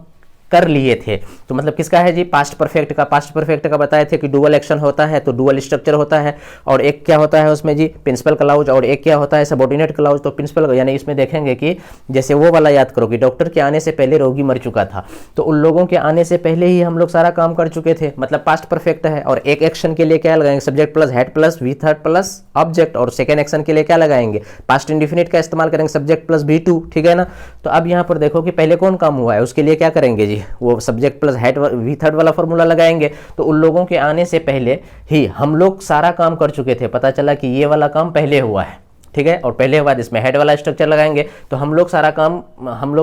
कर लिए थे। तो मतलब किसका है जी, पास्ट परफेक्ट का। पास्ट परफेक्ट का बताए थे कि डुअल एक्शन होता है, तो डुअल स्ट्रक्चर होता है, और एक क्या होता है उसमें जी, प्रिंसिपल क्लाउज, और एक क्या होता है, सबऑर्डिनेट क्लाउज। तो प्रिंसिपल यानी इसमें देखेंगे कि जैसे वो वाला याद करो कि डॉक्टर के आने से पहले रोगी मर चुका था, तो उन लोगों के आने से पहले ही हम लोग सारा काम कर चुके थे, मतलब पास्ट परफेक्ट है। और एक एक्शन के लिए क्या लगाएंगे, subject plus head plus V third plus object, और सेकेंड एक्शन के लिए क्या लगाएंगे, पास्ट इंडिफिनिट का इस्तेमाल करेंगे, सब्जेक्ट प्लस V2, ठीक है ना। तो अब यहाँ पर देखो कि पहले कौन काम हुआ है, उसके लिए क्या करेंगे जी, वो subject plus head V third वाला फॉर्मूला लगाएंगे। तो उन लोगों के आने से पहले ही हम लोग सारा काम कर चुके थे, पता चला कि ये वाला काम पहले हुआ है, ठीक है। और पहले बाद इसमें हेड वाला स्ट्रक्चर लगाएंगे, तो हम लोग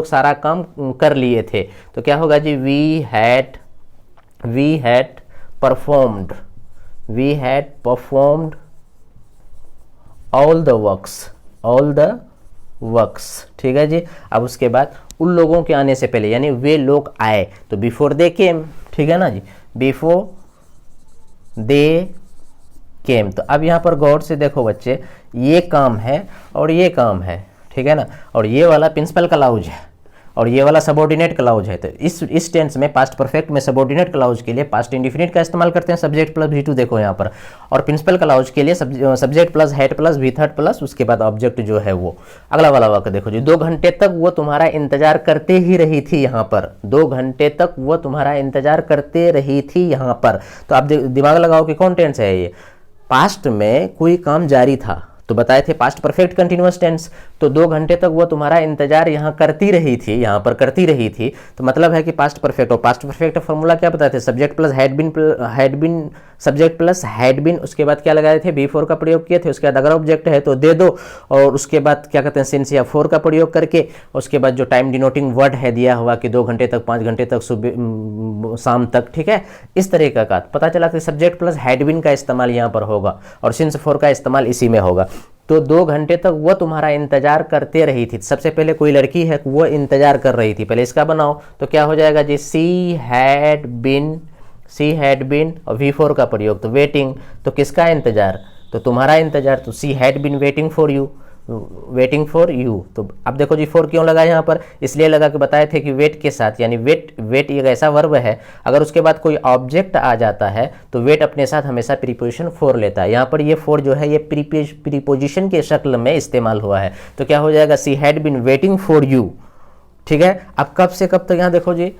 सारा काम कर लिए थे। तो क्या होगा जी, we had performed all the works, ठीक है जी। अब उसके बाद उन लोगों के आने से पहले, यानी वे लोग आए, तो बिफोर दे केम, ठीक है ना जी, बिफोर दे केम। तो अब यहाँ पर गौर से देखो बच्चे, ये काम है और ये काम है, ठीक है ना, और ये वाला प्रिंसिपल क्लाउज है और ये वाला सबऑर्डिनेट क्लाउज है। तो इस टेंस में पास्ट परफेक्ट में सबऑर्डिनेट क्लाउज के लिए पास्ट इंडिफिनिट का इस्तेमाल करते हैं, सब्जेक्ट प्लस V2 देखो यहाँ पर, और प्रिंसिपल क्लाउज के लिए subject plus head plus V third plus उसके बाद ऑब्जेक्ट जो है वो। अगला वाला वाक्य देखो जी, 2 घंटे तक वो तुम्हारा इंतजार करते ही रही थी यहाँ पर, 2 घंटे तक वो तुम्हारा इंतजार करते रही थी यहाँ पर। तो आप दिमाग लगाओ कि कौन टेंस है ये, पास्ट में कोई काम जारी था, तो बताए थे पास्ट परफेक्ट कंटिन्यूअस टेंस, तो 2 घंटे तक वो तुम्हारा इंतजार यहाँ करती रही थी, यहाँ पर करती रही थी, तो मतलब है कि पास्ट परफेक्ट। और पास्ट परफेक्ट का फॉर्मूला क्या बताए थे, subject plus had been subject plus had been, उसके बाद क्या लगाए थे, बी फोर का प्रयोग किए थे, उसके बाद अगर ऑब्जेक्ट है तो दे दो, और उसके बाद क्या कहते हैं सिंस या फोर का प्रयोग करके, उसके बाद जो टाइम डिनोटिंग वर्ड है दिया हुआ कि 2 घंटे तक, 5 घंटे तक, सुबह शाम तक, ठीक है, इस तरीके का पता चला कि सब्जेक्ट प्लस हैड बीन का इस्तेमाल यहाँ पर होगा और सिंस फोर का इस्तेमाल इसी में होगा। तो 2 घंटे तक वो तुम्हारा इंतजार करते रही थी। सबसे पहले कोई लड़की है वो इंतजार कर रही थी, पहले इसका बनाओ तो क्या हो जाएगा जी, सी हैड बीन और V4 का प्रयोग तो वेटिंग, तो किसका इंतजार, तो तुम्हारा इंतजार, तो she had been waiting for you, तो अब देखो जी 4 क्यों लगा यहाँ पर, इसलिए लगा कि बताए थे कि वेट के साथ, यानी वेट एक ऐसा वर्ब है अगर उसके बाद कोई ऑब्जेक्ट आ जाता है तो वेट अपने साथ हमेशा प्रीपोजिशन 4 लेता है। यहाँ पर ये 4 जो है ये प्रीपोजिशन के शक्ल में इस्तेमाल हुआ है, तो क्या हो जाएगा, she had been waiting for you, ठीक है। अब कब से कब तक, यहाँ देखो जी,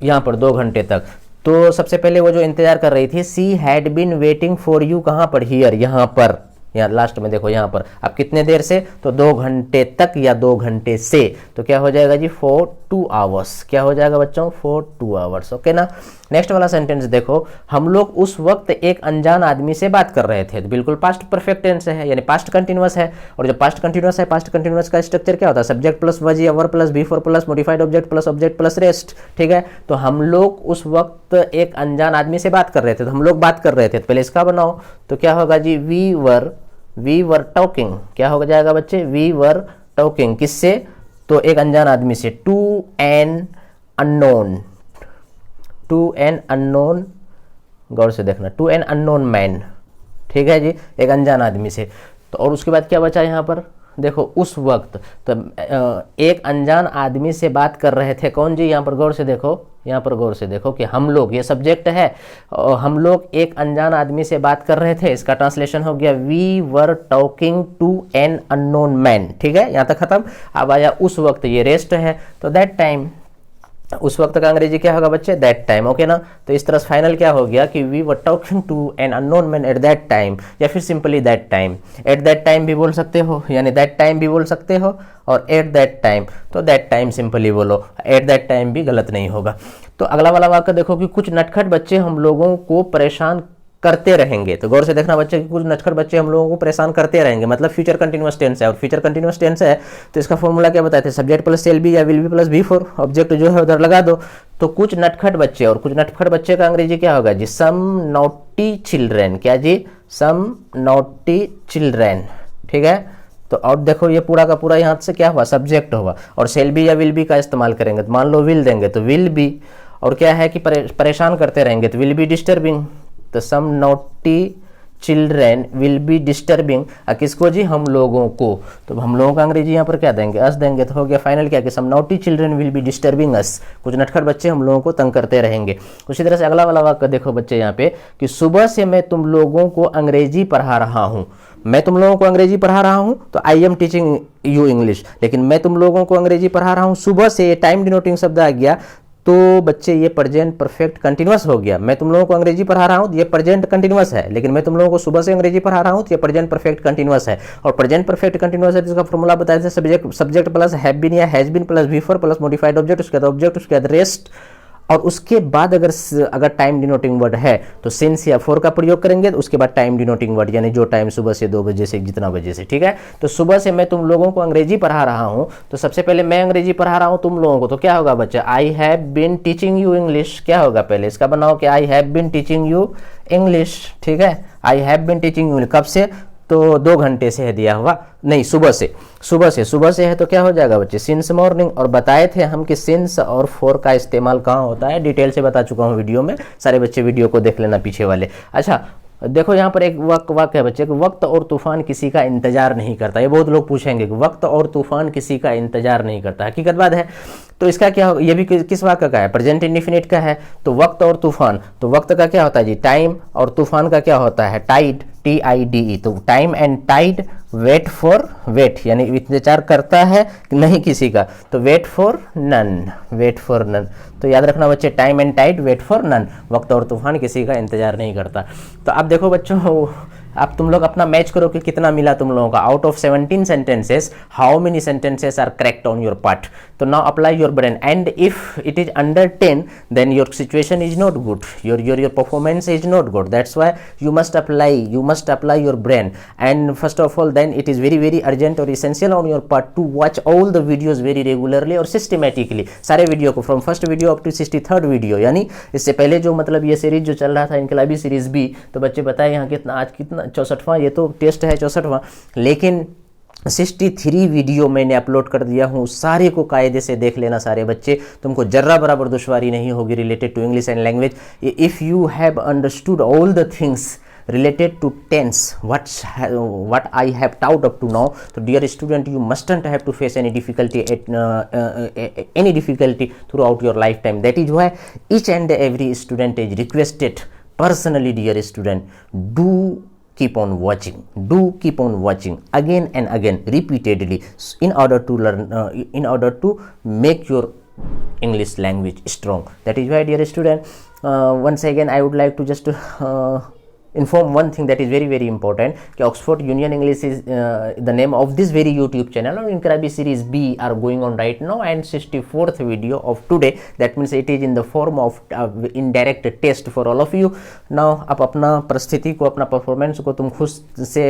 यहाँ पर 2 घंटे तक, तो सबसे पहले वो जो इंतजार कर रही थी, she had been waiting for you, कहाँ पर, हियर, यहाँ पर, यहाँ लास्ट में देखो यहाँ पर। अब कितने देर से, तो 2 घंटे तक या 2 घंटे से, तो क्या हो जाएगा जी, फॉर 2 आवर्स, क्या हो जाएगा बच्चों, फॉर 2 आवर्स, ओके ना। नेक्स्ट वाला सेंटेंस देखो, हम लोग उस वक्त एक अनजान आदमी से बात कर रहे थे, तो बिल्कुल पास्ट परफेक्ट टेंस है, यानी पास्ट कंटिन्यूअस है। और जो पास्ट कंटिन्यूअस है, पास्ट कंटिन्यूअस का स्ट्रक्चर क्या होता है, सब्जेक्ट प्लस वज या verb plus V4 plus modified object plus rest, ठीक है। तो हम लोग उस वक्त एक अनजान आदमी से बात कर रहे थे, तो हम लोग बात कर रहे थे, तो पहले इसका बनाओ तो क्या होगा जी, वी वर टॉकिंग, क्या हो जाएगा बच्चे, वी वर टॉकिंग, किससे, तो एक अनजान आदमी से, टू एन अननोन, गौर से देखना, टू एन अननोन मैन, ठीक है जी, एक अनजान आदमी से। तो और उसके बाद क्या बचा यहाँ पर, देखो उस वक्त, तो एक अनजान आदमी से बात कर रहे थे, कौन जी, यहाँ पर गौर से देखो, यहाँ पर गौर से देखो कि हम लोग, ये सब्जेक्ट है, और हम लोग एक अनजान आदमी से बात कर रहे थे, इसका ट्रांसलेशन हो गया, we were talking to an unknown man, ठीक है, यहाँ तक खत्म। अब आया उस वक्त, ये रेस्ट है, तो दैट टाइम, उस वक्त का अंग्रेजी क्या होगा बच्चे, दैट टाइम, ओके ना। तो इस तरह से फाइनल क्या हो गया कि we were talking to an unknown man at that time, या फिर simply that time, at that time भी बोल सकते हो, यानी दैट टाइम भी बोल सकते हो, और एट दैट टाइम, तो दैट टाइम सिंपली बोलो, एट दैट टाइम भी गलत नहीं होगा। तो अगला वाला वाक्य देखो कि कुछ नटखट बच्चे हम लोगों को परेशान करते रहेंगे, तो गौर से देखना बच्चे कि कुछ नटखट बच्चे हम लोगों को परेशान करते रहेंगे, मतलब फ्यूचर कंटिन्यूअस टेंस है, और फ्यूचर कंटिन्यूअस टेंस है तो इसका फॉर्मूला क्या बताए थे, सब्जेक्ट प्लस शेल बी या will be plus V4, object जो है उधर लगा दो, तो कुछ नटखट बच्चे, और कुछ नटखट बच्चे का अंग्रेजी क्या होगा जी, सम नॉटी चिल्ड्रेन, क्या जी, सम नॉटी चिल्ड्रेन, ठीक है। तो और देखो ये पूरा का पूरा यहाँ से क्या हुआ, सब्जेक्ट हुआ, और शेल बी या विल बी का इस्तेमाल करेंगे, तो मान लो विल देंगे तो विल बी, और क्या है कि परेशान करते रहेंगे तो विल बी डिस्टर्बिंग, तो some naughty children will be disturbing, किसको जी, हम लोगों को, तो हम लोगों का अंग्रेजी यहाँ पर क्या देंगे, अस देंगे, तो हो गया फाइनल क्या कि some naughty children will be disturbing us, कुछ नटखट बच्चे हम लोगों को तंग करते रहेंगे। उसी तरह से अगला वाला वाक्य देखो बच्चे यहाँ पे कि सुबह से मैं तुम लोगों को अंग्रेजी पढ़ा रहा हूँ, मैं तुम लोगों को अंग्रेजी पढ़ा रहा हूँ, तो I am teaching you English, लेकिन मैं तुम लोगों को अंग्रेजी पढ़ा रहा हूँ, सुबह से ये टाइम डिनोटिंग शब्द आ गया, तो बच्चे ये प्रेजेंट परफेक्ट कंटिन्यूअस हो गया, मैं तुम लोगों को अंग्रेजी पढ़ा रहा हूँ, ये प्रेजेंट कंटिन्यूअस है, लेकिन मैं तुम लोगों को सुबह से अंग्रेजी पढ़ा रहा हूँ, तो ये प्रेजेंट परफेक्ट कंटिन्यूअस है, और प्रेजेंट परफेक्ट कंटिन्यूअस है, इसका फॉर्मूला बताया था, सब्जेक्ट प्लस हैव बीन या has been plus V4 plus modified object, उसके बाद ऑब्जेक्ट, उसके बाद रेस्ट, और उसके बाद अगर टाइम डिनोटिंग वर्ड है तो सिंस या फोर का प्रयोग करेंगे, तो उसके बाद टाइम डिनोटिंग वर्ड, यानी जो टाइम सुबह से 2 बजे से जितना बजे से, ठीक है। तो सुबह से मैं तुम लोगों को अंग्रेजी पढ़ा रहा हूँ, तो सबसे पहले मैं अंग्रेजी पढ़ा रहा हूँ तुम लोगों को, तो क्या होगा बच्चा, I have been teaching you English, क्या होगा पहले इसका बनाओ कि I have been teaching you English, ठीक है, I have been teaching you, कब से, तो 2 घंटे से है दिया हुआ, नहीं सुबह से है, तो क्या हो जाएगा बच्चे, सिंस मॉर्निंग, और बताए थे हम कि सिंस और फोर का इस्तेमाल कहाँ होता है, डिटेल से बता चुका हूँ वीडियो में, सारे बच्चे वीडियो को देख लेना पीछे वाले। अच्छा देखो यहाँ पर एक वाक्य है बच्चे कि वक्त और तूफान किसी का इंतजार नहीं करता, ये बहुत लोग पूछेंगे कि वक्त और तूफान किसी का इंतजार नहीं करता, हकीकत बात है। तो इसका क्या होगा, ये भी किस वाक्य का है, प्रेजेंट इंडेफिनिट का है, तो वक्त और तूफान, तो वक्त का क्या होता है जी टाइम, और तूफान का क्या होता है टाइड, TIDE, तो time and tide wait for wait, यानी इंतजार करता है नहीं किसी का, तो वेट फॉर नन, तो याद रखना बच्चे, time and tide wait for none, वक्त और तूफान किसी का इंतजार नहीं करता। तो अब देखो बच्चों अब तुम लोग अपना मैच करो कि कितना मिला तुम लोगों का। Out of 17 sentences how many sentences are correct on your part. तो now apply your brain, and if it is under 10 then your situation is not good, your performance is not good. That's why you must apply your brain, and first of all then it is very urgent or essential on your part to watch all the videos very regularly और systematically, सारे video को from first video up to 63rd video. यानी इससे पहले जो मतलब ये series जो चल रहा था इनकलाबी सीरीज बी, तो बच्चे बताए यहाँ कितना आज कितना 64वां, ये तो टेस्ट है 64वां, लेकिन 63 वीडियो मैंने अपलोड कर दिया हूँ। सारे को कायदे से देख लेना सारे बच्चे, तुमको जर्रा बराबर दुश्वारी नहीं होगी related to English and language. If you have understood all the things related to tense what I have taught up to now, so dear student you mustn't have to face any difficulty throughout your lifetime. That is why each and every student is requested personally, dear student, do keep on watching again and again repeatedly in order to learn, in order to make your English language strong. That is why, dear student, once again I would like to just inform one thing that is very important कि Oxford Union English is the name of this very YouTube channel, और Inkarabi series B are going on right now, and 64th video of today, that means it is in the form of indirect test for all of you. Now आप अपना परिस्थिति को, अपना performance को तुम खुद से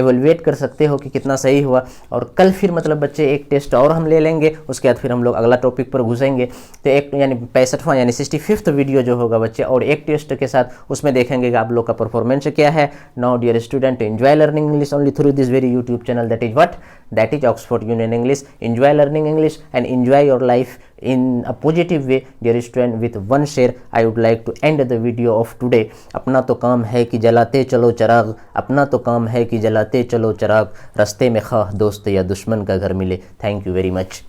एवेलुएट कर सकते हो कि कितना सही हुआ, और कल फिर मतलब बच्चे एक टेस्ट और हम ले लेंगे, उसके बाद फिर हम लोग अगला टॉपिक पर घुसेंगे। तो एक यानी 65वां यानी 65th वीडियो जो होगा बच्चे, और एक टेस्ट के साथ उसमें देखेंगे कि आप लोग का परफॉर्मेंस क्या है। Now dear student, enjoy learning English only through this very YouTube channel, that is what, that is Oxford Union English. Enjoy learning English and enjoy your life in a positive way, dear student. With one share I would like to end the video of today. अपना तो काम है कि जलाते चलो चिराग, अपना तो काम है कि जलाते चलो चिराग, रास्ते में खा दोस्त या दुश्मन का घर मिले। Thank you very much.